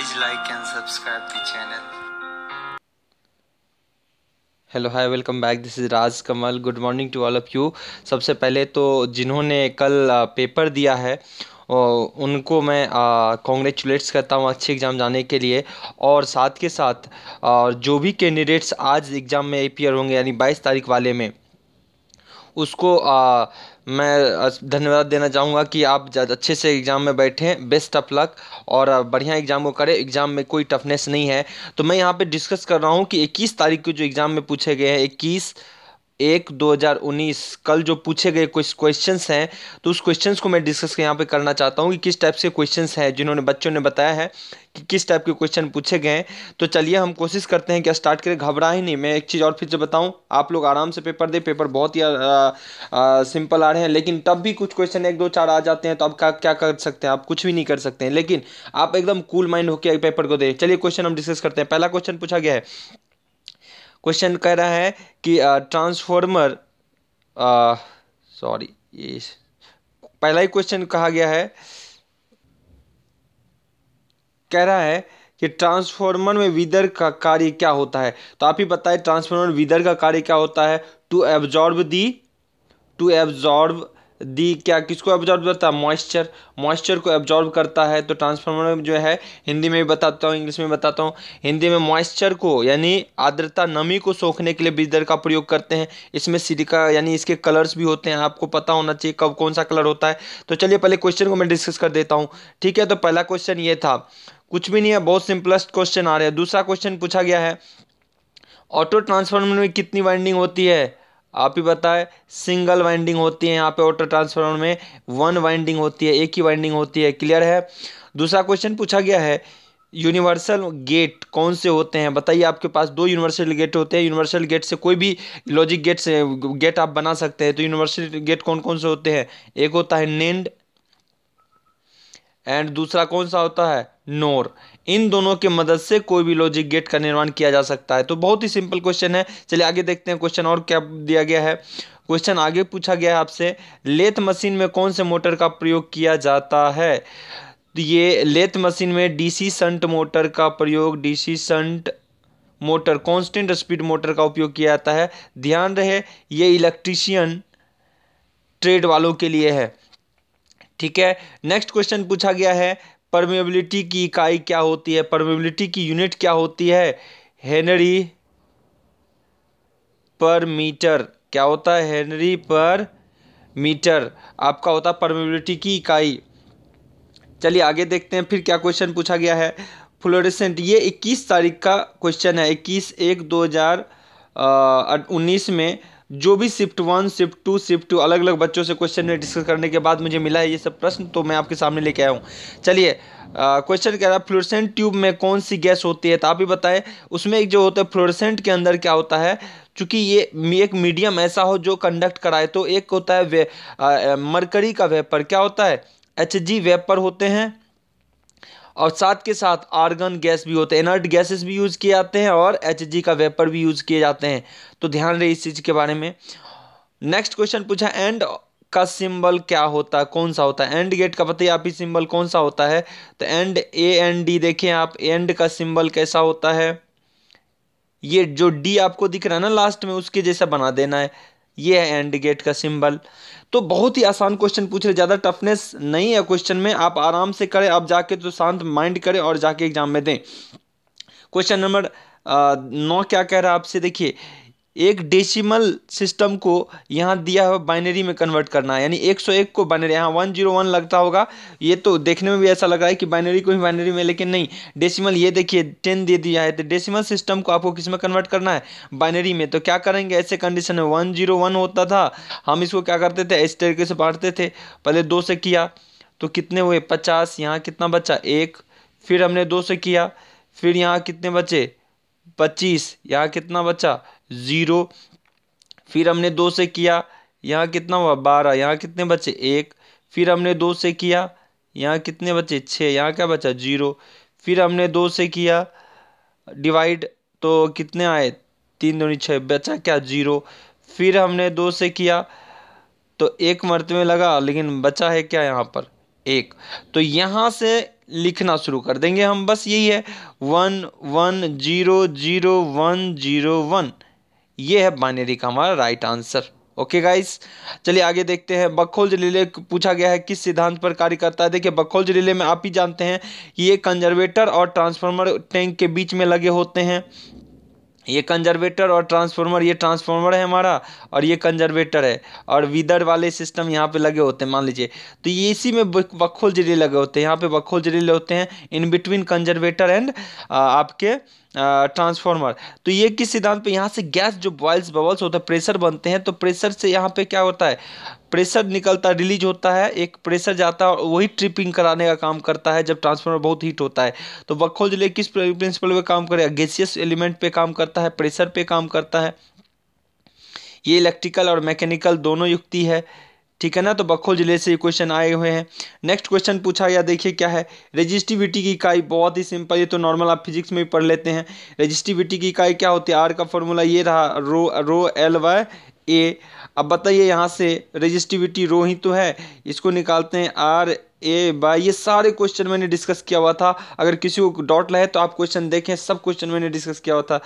Please like and subscribe the channel. Hello hi welcome back. This is Raj Kamal. Good morning to all of you. सबसे पहले तो जिन्होंने कल paper दिया है उनको मैं कॉन्ग्रेचुलेट्स करता हूँ अच्छे एग्ज़ाम जाने के लिए। और साथ के साथ जो भी कैंडिडेट्स आज एग्ज़ाम में अपीयर होंगे यानी 22 तारीख वाले में, उसको मैं धन्यवाद देना चाहूँगा कि आप अच्छे से एग्ज़ाम में बैठें। बेस्ट ऑफ लक और बढ़िया एग्ज़ाम को करें। एग्ज़ाम में कोई टफनेस नहीं है। तो मैं यहाँ पे डिस्कस कर रहा हूँ कि 21 तारीख को जो एग्ज़ाम में पूछे गए हैं, 21/1/2019 कल जो पूछे गए कुछ क्वेश्चंस हैं, तो उस क्वेश्चंस को मैं डिस्कस यहाँ पे करना चाहता हूँ कि किस टाइप से क्वेश्चंस हैं, जिन्होंने बच्चों ने बताया है कि किस टाइप के क्वेश्चन पूछे गए हैं। तो चलिए हम कोशिश करते हैं कि स्टार्ट करें। घबरा ही नहीं। मैं एक चीज़ और फिर से बताऊं, आप लोग आराम से पेपर दें। पेपर बहुत ही सिंपल आ रहे हैं, लेकिन तब भी कुछ क्वेश्चन 1 2 4 आ जाते हैं, तो आप क्या कर सकते हैं? आप कुछ भी नहीं कर सकते हैं, लेकिन आप एकदम कूल माइंड होकर पेपर को दें। चलिए क्वेश्चन हम डिस्कस करते हैं। पहला क्वेश्चन पूछा गया है। क्वेश्चन कह रहा है कि ट्रांसफॉर्मर, सॉरी, ये पहला ही क्वेश्चन कहा गया है। कह रहा है कि ट्रांसफॉर्मर में विदर का कार्य क्या होता है। तो आप ही बताएं, ट्रांसफॉर्मर में विदर का कार्य क्या होता है? टू एब्जॉर्ब दी क्या किसको एब्जॉर्ब करता है? मॉइस्चर को एब्जॉर्ब करता है। तो ट्रांसफार्मर में जो है, हिंदी में भी बताता हूँ, इंग्लिश में बताता हूँ। हिंदी में मॉइस्चर को यानी आर्द्रता, नमी को सोखने के लिए बीजदर का प्रयोग करते हैं। इसमें सिलिका यानी इसके कलर्स भी होते हैं, आपको पता होना चाहिए कब कौन सा कलर होता है। तो चलिए पहले क्वेश्चन को मैं डिस्कस कर देता हूँ। ठीक है, तो पहला क्वेश्चन ये था। कुछ भी नहीं है, बहुत सिंपलेस्ट क्वेश्चन आ रहा है। दूसरा क्वेश्चन पूछा गया है, ऑटो ट्रांसफार्मर में कितनी वाइंडिंग होती है? आप ही बताएं। सिंगल वाइंडिंग होती है यहाँ पे। ऑटो ट्रांसफार्मर में वन वाइंडिंग होती है, एक ही वाइंडिंग होती है। क्लियर है? दूसरा क्वेश्चन पूछा गया है, यूनिवर्सल गेट कौन से होते हैं? बताइए। आपके पास दो यूनिवर्सल गेट होते हैं। यूनिवर्सल गेट से कोई भी लॉजिक गेट से गेट आप बना सकते हैं। तो यूनिवर्सल गेट कौन कौन से होते हैं? एक होता है नेंड एंड दूसरा कौन सा होता है? नोर। इन दोनों की मदद से कोई भी लॉजिक गेट का निर्माण किया जा सकता है। तो बहुत ही सिंपल क्वेश्चन है। चलिए आगे देखते हैं क्वेश्चन और क्या दिया गया है। क्वेश्चन आगे पूछा गया है आपसे, लेथ मशीन में कौन से मोटर का प्रयोग किया जाता है? तो ये लेथ मशीन में डीसी शंट मोटर का प्रयोग, DC shunt motor, constant speed motor का उपयोग किया जाता है। ध्यान रहे, ये इलेक्ट्रीशियन ट्रेड वालों के लिए है। ठीक है। नेक्स्ट क्वेश्चन पूछा गया है, परमेबिलिटी की इकाई क्या होती है? परमेबिलिटी की यूनिट क्या होती है? हेनरी पर मीटर। क्या होता है? हेनरी पर मीटर आपका होता है परमेबिलिटी की इकाई। चलिए आगे देखते हैं फिर क्या क्वेश्चन पूछा गया है। फ्लोरेसेंट, ये 21 तारीख का क्वेश्चन है। 21/1/2019 में जो भी शिफ्ट 1 शिफ्ट 2 अलग अलग बच्चों से क्वेश्चन में डिस्कस करने के बाद मुझे मिला है ये सब प्रश्न, तो मैं आपके सामने लेके आया हूँ। चलिए क्वेश्चन कह रहा है, फ्लोरेसेंट ट्यूब में कौन सी गैस होती है? तो आप ही बताएं। उसमें एक जो होता है फ्लोरेसेंट के अंदर क्या होता है, चूंकि ये एक मीडियम ऐसा हो जो कंडक्ट कराए, तो एक होता है मरकरी का वेपर, क्या होता है? Hg वेपर होते हैं। और साथ के साथ आर्गन गैस भी होते हैं, इनर्ट गैसेस भी यूज किए जाते हैं, और Hg का वेपर भी यूज किए जाते हैं। तो ध्यान रहे इस चीज के बारे में। नेक्स्ट क्वेश्चन पूछा, एंड का सिंबल क्या होता है? कौन सा होता है? एंड गेट का बताइए आप ही सिंबल कौन सा होता है? तो एंड, AND, देखें आप एंड का सिंबल कैसा होता है? ये जो डी आपको दिख रहा है ना लास्ट में, उसके जैसा बना देना है। ये है एंड गेट का सिंबल। तो बहुत ही आसान क्वेश्चन पूछ रहे, ज्यादा टफनेस नहीं है क्वेश्चन में। आप आराम से करें, आप जाके तो शांत माइंड करें और जाके एग्जाम में दें। क्वेश्चन नंबर 9 क्या कह रहा है आपसे? देखिए, एक डेसिमल सिस्टम को यहाँ दिया हुआ बाइनरी में कन्वर्ट करना है, यानी 101 को बाइनरी, यहाँ 101 लगता होगा। ये तो देखने में भी ऐसा लग रहा है कि बाइनरी को ही बाइनरी में, लेकिन नहीं, डेसिमल। ये देखिए 10 दे दिया है, तो डेसिमल सिस्टम को आपको किस में कन्वर्ट करना है? बाइनरी में। तो क्या करेंगे ऐसे कंडीशन में? 101 होता था, हम इसको क्या करते थे? इस तरीके से बांटते थे। पहले 2 से किया तो कितने हुए? 50। यहाँ कितना बचा? 1। फिर हमने 2 से किया, फिर यहाँ कितने बचे? 25। यहाँ कितना बचा? 0। फिर हमने 2 से किया, यहाँ कितना हुआ? 12। यहाँ कितने बचे? 1। फिर हमने 2 से किया, यहाँ कितने बचे? 6। यहाँ क्या बचा? 0। फिर हमने 2 से किया डिवाइड, तो कितने आए? 3 दूनी 6, बचा क्या? 0। फिर हमने 2 से किया तो एक मर्तबे लगा, लेकिन बचा है क्या यहाँ पर? 1। तो यहाँ से लिखना शुरू कर देंगे हम, बस यही है 11000101, ये है बाइनरी का हमारा राइट आंसर। ओके गाइस, चलिए आगे देखते हैं। बखोल्ज रिले पूछा गया है किस सिद्धांत पर कार्य करता है। देखिए बखोल्ज रिले में आप ही जानते हैं कि ये कंजर्वेटर और ट्रांसफार्मर टैंक के बीच में लगे होते हैं। ये कंजर्वेटर और ट्रांसफार्मर, ये ट्रांसफार्मर है हमारा और ये कंजर्वेटर है, और विदर वाले सिस्टम यहाँ पे लगे होते हैं मान लीजिए। तो ये इसी में बखोल्ज रिले लगे होते हैं, यहाँ पे बखोल्ज रिले होते हैं इन बिटवीन कंजर्वेटर एंड आपके ट्रांसफार्मर। तो ये किस सिद्धांत पे, यहाँ से गैस जो बॉयल्स बबल्स होता है, प्रेशर बनते हैं, तो प्रेशर से यहाँ पे क्या होता है, प्रेशर निकलता रिलीज होता है, एक प्रेशर जाता है और वही ट्रिपिंग कराने का काम करता है जब ट्रांसफार्मर बहुत हीट होता है। तो बखोल्ज रिले किस प्रिंसिपल पे काम करेगा, गैसियस एलिमेंट पे काम करता है, प्रेशर पे काम करता है। ये इलेक्ट्रिकल और मैकेनिकल दोनों युक्ति है, ठीक है ना। तो बखोल्ज रिले से क्वेश्चन आए हुए हैं। नेक्स्ट क्वेश्चन पूछा गया, देखिए क्या है। रेजिस्टिविटी की इकाई बहुत ही सिंपल, ये तो नॉर्मल आप फिजिक्स में भी पढ़ लेते हैं। रेजिस्टिविटी की इकाई क्या होती है, आर का फॉर्मूला ये रहा, रो एल बाय ए। अब बताइए यहाँ से रेजिस्टिविटी रो ही तो है, इसको निकालते हैं आर ए बाय, ये सारे क्वेश्चन मैंने डिस्कस किया हुआ था। अगर किसी को डाउट लगे तो आप क्वेश्चन देखें, सब क्वेश्चन मैंने डिस्कस किया हुआ था।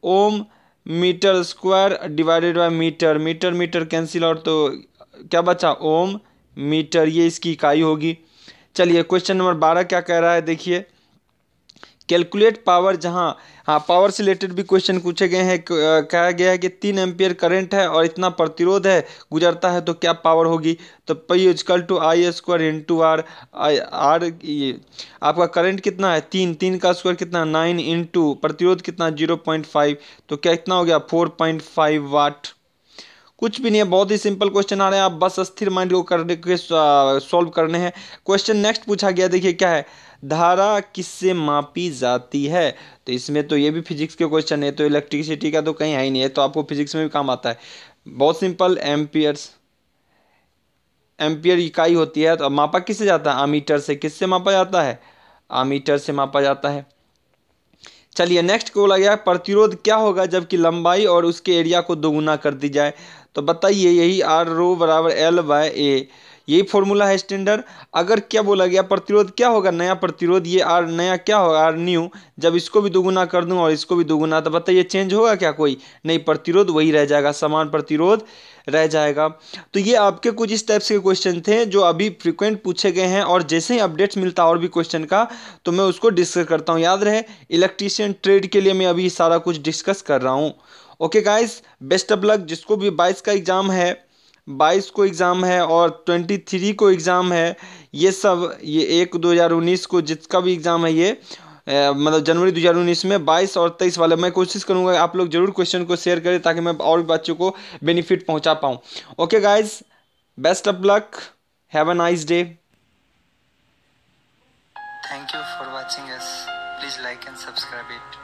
Ohm metre square divided by metre, metre metre cancel, और तो क्या बचा, ओम मीटर, ये इसकी इकाई होगी। चलिए क्वेश्चन नंबर 12 क्या कह रहा है, देखिए। कैलकुलेट पावर, जहाँ हाँ पावर से रिलेटेड भी क्वेश्चन पूछे गए हैं। कहा गया है कि 3 एम्पियर करंट है और इतना प्रतिरोध है गुजरता है, तो क्या पावर होगी। तो P equal to I square into R. R ये आपका करंट कितना है, 3 का स्क्वायर कितना 9 इंटू प्रतिरोध कितना 0.5, तो क्या इतना हो गया 4.5 वाट। कुछ भी नहीं है, बहुत ही सिंपल क्वेश्चन आ रहे हैं, आप बस स्थिर माइंड को करने के सॉल्व करने हैं। क्वेश्चन नेक्स्ट पूछा गया, देखिए क्या है। धारा किससे मापी जाती है। तो इसमें तो ये भी फिजिक्स के क्वेश्चन है, तो इलेक्ट्रिसिटी का तो कहीं है ही नहीं है, तो आपको फिजिक्स में भी काम आता है। बहुत सिंपल, एम्पियर्स, एम्पियर इकाई होती है। तो मापा किससे जाता है, आमीटर से। किससे मापा जाता है, आमीटर से मापा जाता है। चलिए नेक्स्ट को बोला गया प्रतिरोध क्या होगा जबकि लंबाई और उसके एरिया को दोगुना कर दी जाए। तो बताइए, यही आर रो बराबर एल बाय ए, यही फॉर्मूला है स्टैंडर्ड। अगर क्या बोला गया प्रतिरोध क्या होगा, नया प्रतिरोध, ये आर नया क्या होगा, आर न्यू, जब इसको भी दोगुना कर दूं और इसको भी दोगुना, तो बताइए चेंज होगा क्या, कोई नहीं, प्रतिरोध वही रह जाएगा, समान प्रतिरोध रह जाएगा। तो ये आपके कुछ इस टाइप के क्वेश्चन थे जो अभी फ्रिक्वेंट पूछे गए हैं, और जैसे ही अपडेट्स मिलता है और भी क्वेश्चन का तो मैं उसको डिस्कस करता हूँ। याद रहे, इलेक्ट्रीशियन ट्रेड के लिए मैं अभी सारा कुछ डिस्कस कर रहा हूँ। Okay guys, best of luck. जिसको भी 22 का एग्ज़ाम है, 22 को एग्ज़ाम है और 23 को एग्ज़ाम है, ये सब, ये 1/2019 को जिसका भी एग्ज़ाम है, ये मतलब जनवरी 2019 में 22 और 23 वाले, मैं कोशिश करूंगा आप लोग जरूर क्वेश्चन को शेयर करें ताकि मैं और भी बच्चों को बेनिफिट पहुंचा पाऊं। Okay guys, best of luck, have a nice day. Thank you for watching us. Please like and subscribe it.